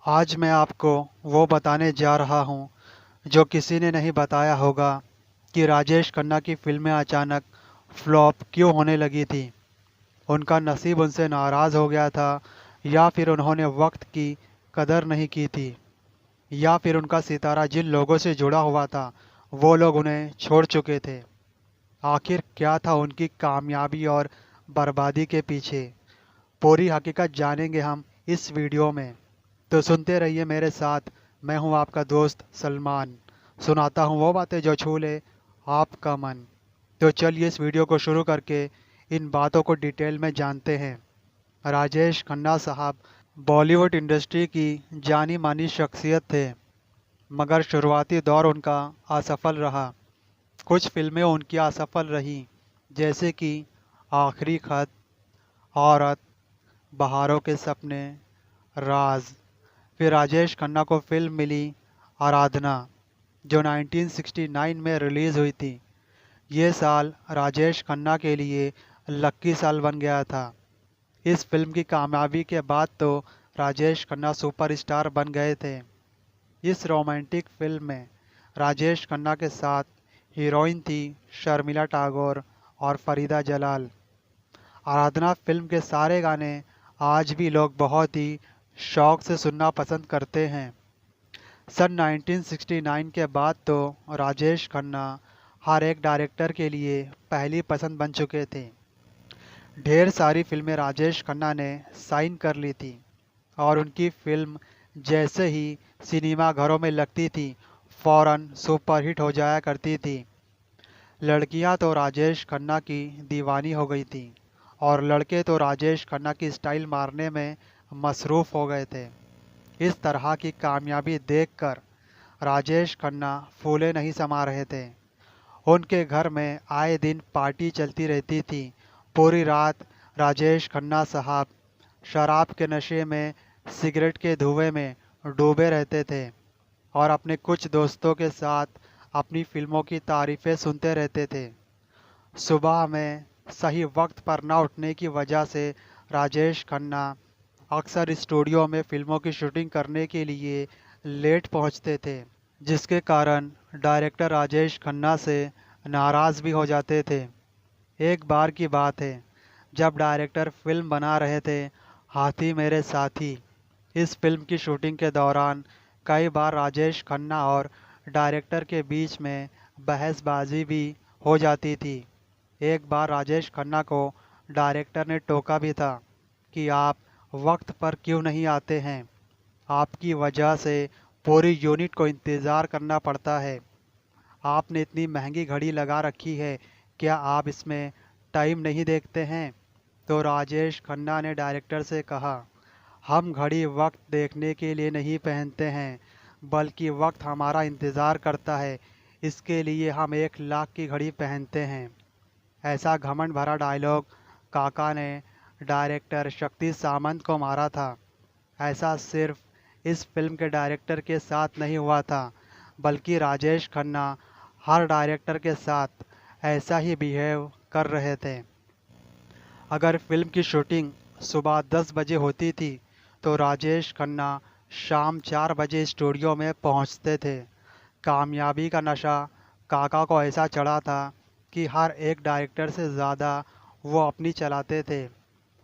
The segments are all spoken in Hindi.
आज मैं आपको वो बताने जा रहा हूँ जो किसी ने नहीं बताया होगा कि राजेश खन्ना की फिल्में अचानक फ्लॉप क्यों होने लगी थी। उनका नसीब उनसे नाराज़ हो गया था, या फिर उन्होंने वक्त की कदर नहीं की थी, या फिर उनका सितारा जिन लोगों से जुड़ा हुआ था वो लोग उन्हें छोड़ चुके थे। आखिर क्या था उनकी कामयाबी और बर्बादी के पीछे? पूरी हकीकत जानेंगे हम इस वीडियो में। तो सुनते रहिए मेरे साथ। मैं हूं आपका दोस्त सलमान। सुनाता हूं वो बातें जो छू ले आपका मन। तो चलिए इस वीडियो को शुरू करके इन बातों को डिटेल में जानते हैं। राजेश खन्ना साहब बॉलीवुड इंडस्ट्री की जानी मानी शख्सियत थे, मगर शुरुआती दौर उनका असफल रहा। कुछ फिल्में उनकी असफल रहीं, जैसे कि आखिरी खत, औरत, बहारों के सपने, राज। फिर राजेश खन्ना को फिल्म मिली आराधना, जो 1969 में रिलीज़ हुई थी। ये साल राजेश खन्ना के लिए लक्की साल बन गया था। इस फिल्म की कामयाबी के बाद तो राजेश खन्ना सुपरस्टार बन गए थे। इस रोमांटिक फिल्म में राजेश खन्ना के साथ हीरोइन थी शर्मिला टैगोर और फरीदा जलाल। आराधना फिल्म के सारे गाने आज भी लोग बहुत ही शौक से सुनना पसंद करते हैं। सन 1969 के बाद तो राजेश खन्ना हर एक डायरेक्टर के लिए पहली पसंद बन चुके थे। ढेर सारी फिल्में राजेश खन्ना ने साइन कर ली थी, और उनकी फिल्म जैसे ही सिनेमा घरों में लगती थी फौरन सुपरहिट हो जाया करती थी। लड़कियां तो राजेश खन्ना की दीवानी हो गई थी, और लड़के तो राजेश खन्ना की स्टाइल मारने में मसरूफ़ हो गए थे। इस तरह की कामयाबी देखकर राजेश खन्ना फूले नहीं समा रहे थे। उनके घर में आए दिन पार्टी चलती रहती थी। पूरी रात राजेश खन्ना साहब शराब के नशे में, सिगरेट के धुएं में डूबे रहते थे, और अपने कुछ दोस्तों के साथ अपनी फिल्मों की तारीफ़ें सुनते रहते थे। सुबह में सही वक्त पर न उठने की वजह से राजेश खन्ना अक्सर स्टूडियो में फिल्मों की शूटिंग करने के लिए लेट पहुंचते थे, जिसके कारण डायरेक्टर राजेश खन्ना से नाराज़ भी हो जाते थे। एक बार की बात है, जब डायरेक्टर फिल्म बना रहे थे हाथी मेरे साथी। इस फिल्म की शूटिंग के दौरान कई बार राजेश खन्ना और डायरेक्टर के बीच में बहसबाजी भी हो जाती थी। एक बार राजेश खन्ना को डायरेक्टर ने टोका भी था कि आप वक्त पर क्यों नहीं आते हैं, आपकी वजह से पूरी यूनिट को इंतज़ार करना पड़ता है। आपने इतनी महंगी घड़ी लगा रखी है, क्या आप इसमें टाइम नहीं देखते हैं? तो राजेश खन्ना ने डायरेक्टर से कहा, हम घड़ी वक्त देखने के लिए नहीं पहनते हैं, बल्कि वक्त हमारा इंतज़ार करता है। इसके लिए हम 1 लाख की घड़ी पहनते हैं। ऐसा घमंड भरा डायलॉग काका ने डायरेक्टर शक्ति सामंत को मारा था। ऐसा सिर्फ इस फिल्म के डायरेक्टर के साथ नहीं हुआ था, बल्कि राजेश खन्ना हर डायरेक्टर के साथ ऐसा ही बिहेव कर रहे थे। अगर फिल्म की शूटिंग सुबह 10 बजे होती थी, तो राजेश खन्ना शाम 4 बजे स्टूडियो में पहुंचते थे। कामयाबी का नशा काका को ऐसा चढ़ा था कि हर एक डायरेक्टर से ज़्यादा वो अपनी चलाते थे,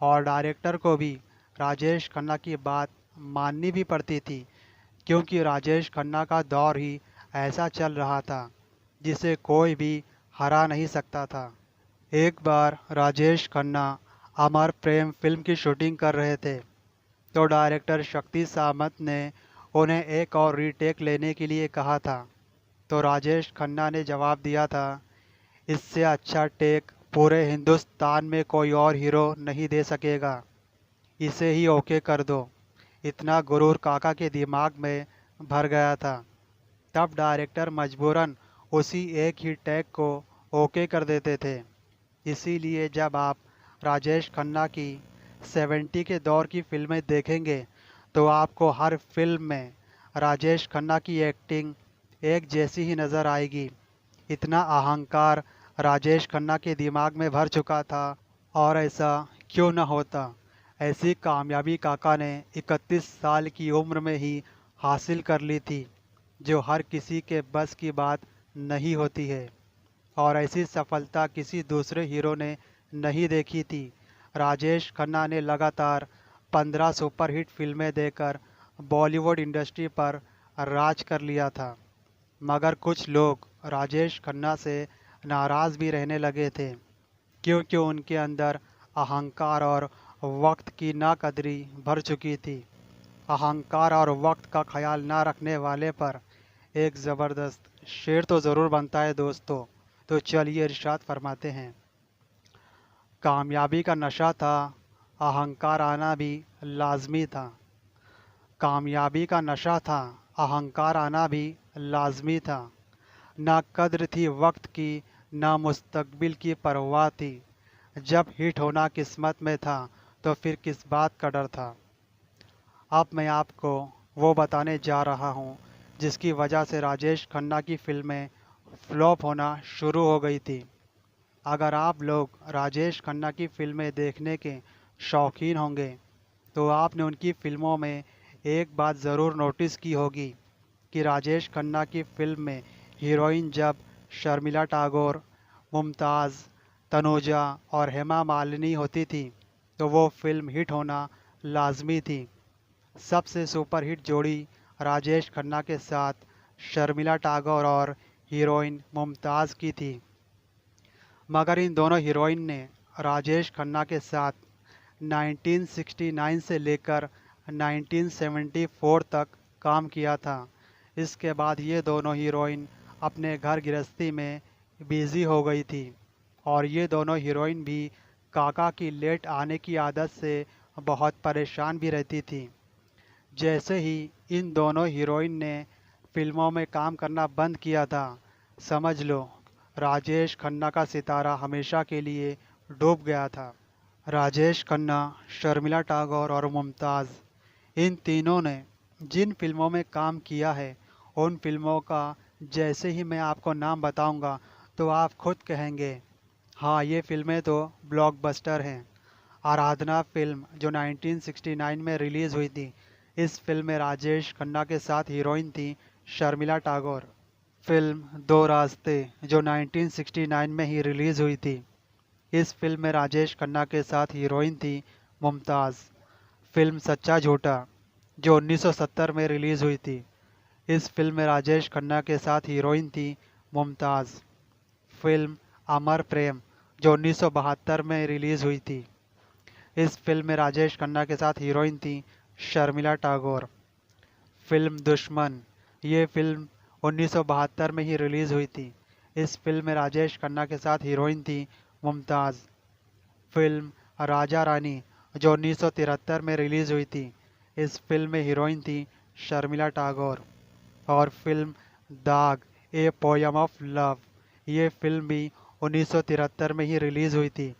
और डायरेक्टर को भी राजेश खन्ना की बात माननी भी पड़ती थी, क्योंकि राजेश खन्ना का दौर ही ऐसा चल रहा था जिसे कोई भी हरा नहीं सकता था। एक बार राजेश खन्ना अमर प्रेम फिल्म की शूटिंग कर रहे थे, तो डायरेक्टर शक्ति सामंत ने उन्हें एक और रीटेक लेने के लिए कहा था। तो राजेश खन्ना ने जवाब दिया था, इससे अच्छा टेक पूरे हिंदुस्तान में कोई और हीरो नहीं दे सकेगा, इसे ही ओके कर दो। इतना गुरूर काका के दिमाग में भर गया था। तब डायरेक्टर मजबूरन उसी एक ही टेक को ओके कर देते थे। इसीलिए जब आप राजेश खन्ना की 70 के दौर की फिल्में देखेंगे, तो आपको हर फिल्म में राजेश खन्ना की एक्टिंग एक जैसी ही नज़र आएगी। इतना अहंकार राजेश खन्ना के दिमाग में भर चुका था। और ऐसा क्यों न होता, ऐसी कामयाबी काका ने 31 साल की उम्र में ही हासिल कर ली थी, जो हर किसी के बस की बात नहीं होती है। और ऐसी सफलता किसी दूसरे हीरो ने नहीं देखी थी। राजेश खन्ना ने लगातार 15 सुपरहिट फिल्में देकर बॉलीवुड इंडस्ट्री पर राज कर लिया था। मगर कुछ लोग राजेश खन्ना से नाराज़ भी रहने लगे थे, क्योंकि उनके अंदर अहंकार और वक्त की नाकदरी भर चुकी थी। अहंकार और वक्त का ख्याल ना रखने वाले पर एक ज़बरदस्त शेर तो ज़रूर बनता है दोस्तों। तो चलिए इरशाद फरमाते हैं। कामयाबी का नशा था, अहंकार आना भी लाजमी था। कामयाबी का नशा था, अहंकार आना भी लाजमी था। ना कद्र थी वक्त की, ना मुस्तकबिल की परवाह थी। जब हिट होना किस्मत में था, तो फिर किस बात का डर था। अब मैं आपको वो बताने जा रहा हूँ जिसकी वजह से राजेश खन्ना की फिल्में फ्लॉप होना शुरू हो गई थी। अगर आप लोग राजेश खन्ना की फिल्में देखने के शौकीन होंगे, तो आपने उनकी फिल्मों में एक बात ज़रूर नोटिस की होगी कि राजेश खन्ना की फिल्म में हीरोइन जब शर्मिला टैगोर, मुमताज़, तनुजा और हेमा मालिनी होती थी, तो वो फिल्म हिट होना लाजमी थी। सबसे सुपरहिट जोड़ी राजेश खन्ना के साथ शर्मिला टैगोर और हीरोइन मुमताज़ की थी। मगर इन दोनों हीरोइन ने राजेश खन्ना के साथ 1969 से लेकर 1974 तक काम किया था। इसके बाद ये दोनों हीरोइन अपने घर गृहस्थी में बिज़ी हो गई थी, और ये दोनों हीरोइन भी काका की लेट आने की आदत से बहुत परेशान भी रहती थी। जैसे ही इन दोनों हीरोइन ने फिल्मों में काम करना बंद किया था, समझ लो राजेश खन्ना का सितारा हमेशा के लिए डूब गया था। राजेश खन्ना, शर्मिला टैगोर और मुमताज़, इन तीनों ने जिन फिल्मों में काम किया है, उन फिल्मों का जैसे ही मैं आपको नाम बताऊंगा, तो आप खुद कहेंगे हाँ, ये फिल्में तो ब्लॉकबस्टर हैं। आराधना फिल्म जो 1969 में रिलीज़ हुई थी, इस फिल्म में राजेश खन्ना के साथ हीरोइन थी शर्मिला टैगोर। फिल्म दो रास्ते जो 1969 में ही रिलीज़ हुई थी, इस फिल्म में राजेश खन्ना के साथ हीरोइन थी मुमताज़। फिल्म सच्चा झूठा जो 1970 में रिलीज़ हुई थी, इस फिल्म में राजेश खन्ना के साथ हीरोइन थी मुमताज़। फिल्म अमर प्रेम जो 1972 में रिलीज़ हुई थी, इस फिल्म में राजेश खन्ना के साथ हीरोइन थी शर्मिला टैगोर। फिल्म दुश्मन, ये फिल्म 1972 में ही रिलीज़ हुई थी। इस फिल्म में राजेश खन्ना के साथ हीरोइन थी मुमताज़। फिल्म राजा रानी जो 1973 में रिलीज़ हुई थी, इस फिल्म में हीरोइन थी शर्मिला टैगोर। और फिल्म दाग, ए पोयम ऑफ लव, ये फिल्म भी 1973 में ही रिलीज़ हुई थी।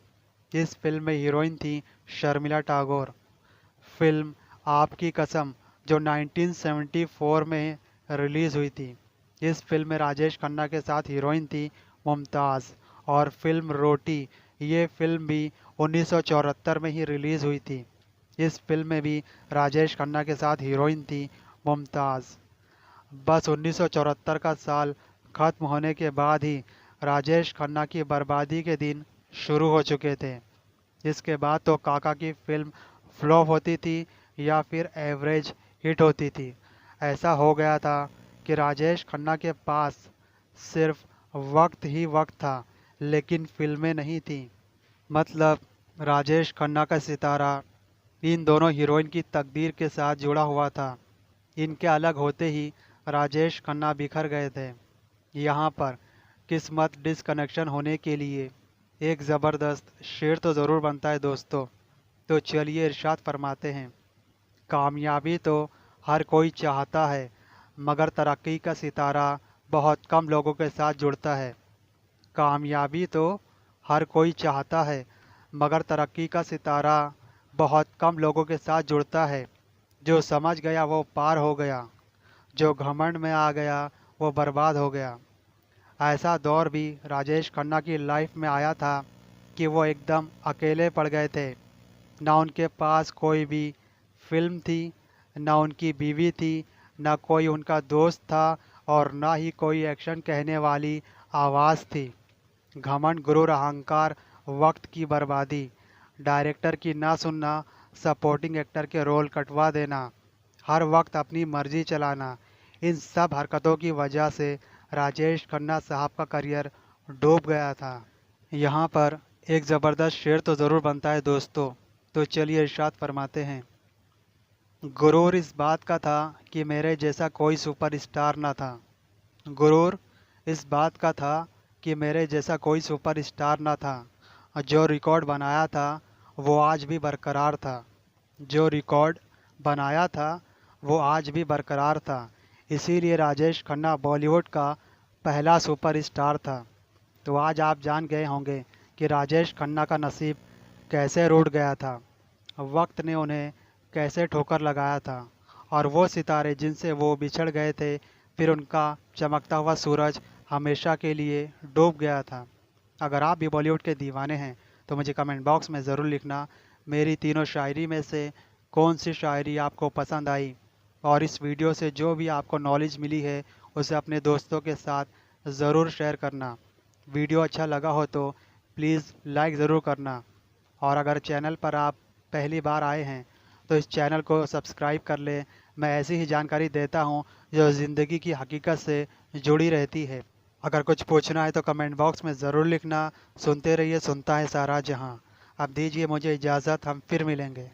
इस फिल्म में हीरोइन थी शर्मिला टैगोर। फिल्म आपकी कसम जो 1974 में रिलीज़ हुई थी, इस फिल्म में राजेश खन्ना के साथ हीरोइन थी मुमताज़। और फिल्म रोटी, ये फिल्म भी 1974 में ही रिलीज़ हुई थी। इस फिल्म में भी राजेश खन्ना के साथ हीरोइन थी मुमताज़। बस 1974 का साल खत्म होने के बाद ही राजेश खन्ना की बर्बादी के दिन शुरू हो चुके थे। इसके बाद तो काका की फिल्म फ्लॉप होती थी या फिर एवरेज हिट होती थी। ऐसा हो गया था कि राजेश खन्ना के पास सिर्फ वक्त ही वक्त था, लेकिन फिल्में नहीं थी। मतलब राजेश खन्ना का सितारा इन दोनों हीरोइन की तकदीर के साथ जुड़ा हुआ था। इनके अलग होते ही राजेश खन्ना बिखर गए थे। यहाँ पर किस्मत डिसकनेक्शन होने के लिए एक ज़बरदस्त शेर तो ज़रूर बनता है दोस्तों। तो चलिए इरशाद फरमाते हैं। कामयाबी तो हर कोई चाहता है, मगर तरक्की का सितारा बहुत कम लोगों के साथ जुड़ता है। कामयाबी तो हर कोई चाहता है, मगर तरक्की का सितारा बहुत कम लोगों के साथ जुड़ता है। जो समझ गया वो पार हो गया, जो घमंड में आ गया वो बर्बाद हो गया। ऐसा दौर भी राजेश खन्ना की लाइफ में आया था कि वो एकदम अकेले पड़ गए थे। ना उनके पास कोई भी फिल्म थी, ना उनकी बीवी थी, ना कोई उनका दोस्त था और ना ही कोई एक्शन कहने वाली आवाज़ थी। घमंड, गुरूर, अहंकार, वक्त की बर्बादी, डायरेक्टर की ना सुनना, सपोर्टिंग एक्टर के रोल कटवा देना, हर वक्त अपनी मर्जी चलाना, इन सब हरकतों की वजह से राजेश खन्ना साहब का करियर डूब गया था। यहाँ पर एक ज़बरदस्त शेर तो ज़रूर बनता है दोस्तों, तो चलिए इरशाद फरमाते हैं। गुरूर इस बात का था कि मेरे जैसा कोई सुपरस्टार ना था। गुरूर इस बात का था कि मेरे जैसा कोई सुपरस्टार ना था। जो रिकॉर्ड बनाया था वो आज भी बरकरार था। जो रिकॉर्ड बनाया था वो आज भी बरकरार था। इसीलिए राजेश खन्ना बॉलीवुड का पहला सुपरस्टार था। तो आज आप जान गए होंगे कि राजेश खन्ना का नसीब कैसे रूठ गया था, वक्त ने उन्हें कैसे ठोकर लगाया था, और वो सितारे जिनसे वो बिछड़ गए थे, फिर उनका चमकता हुआ सूरज हमेशा के लिए डूब गया था। अगर आप भी बॉलीवुड के दीवाने हैं तो मुझे कमेंट बॉक्स में ज़रूर लिखना मेरी तीनों शायरी में से कौन सी शायरी आपको पसंद आई, और इस वीडियो से जो भी आपको नॉलेज मिली है उसे अपने दोस्तों के साथ ज़रूर शेयर करना। वीडियो अच्छा लगा हो तो प्लीज़ लाइक ज़रूर करना, और अगर चैनल पर आप पहली बार आए हैं तो इस चैनल को सब्सक्राइब कर लें। मैं ऐसी ही जानकारी देता हूँ जो ज़िंदगी की हकीकत से जुड़ी रहती है। अगर कुछ पूछना है तो कमेंट बॉक्स में ज़रूर लिखना। सुनते रहिए, सुनता है सारा जहां। अब दीजिए मुझे इजाज़त, हम फिर मिलेंगे।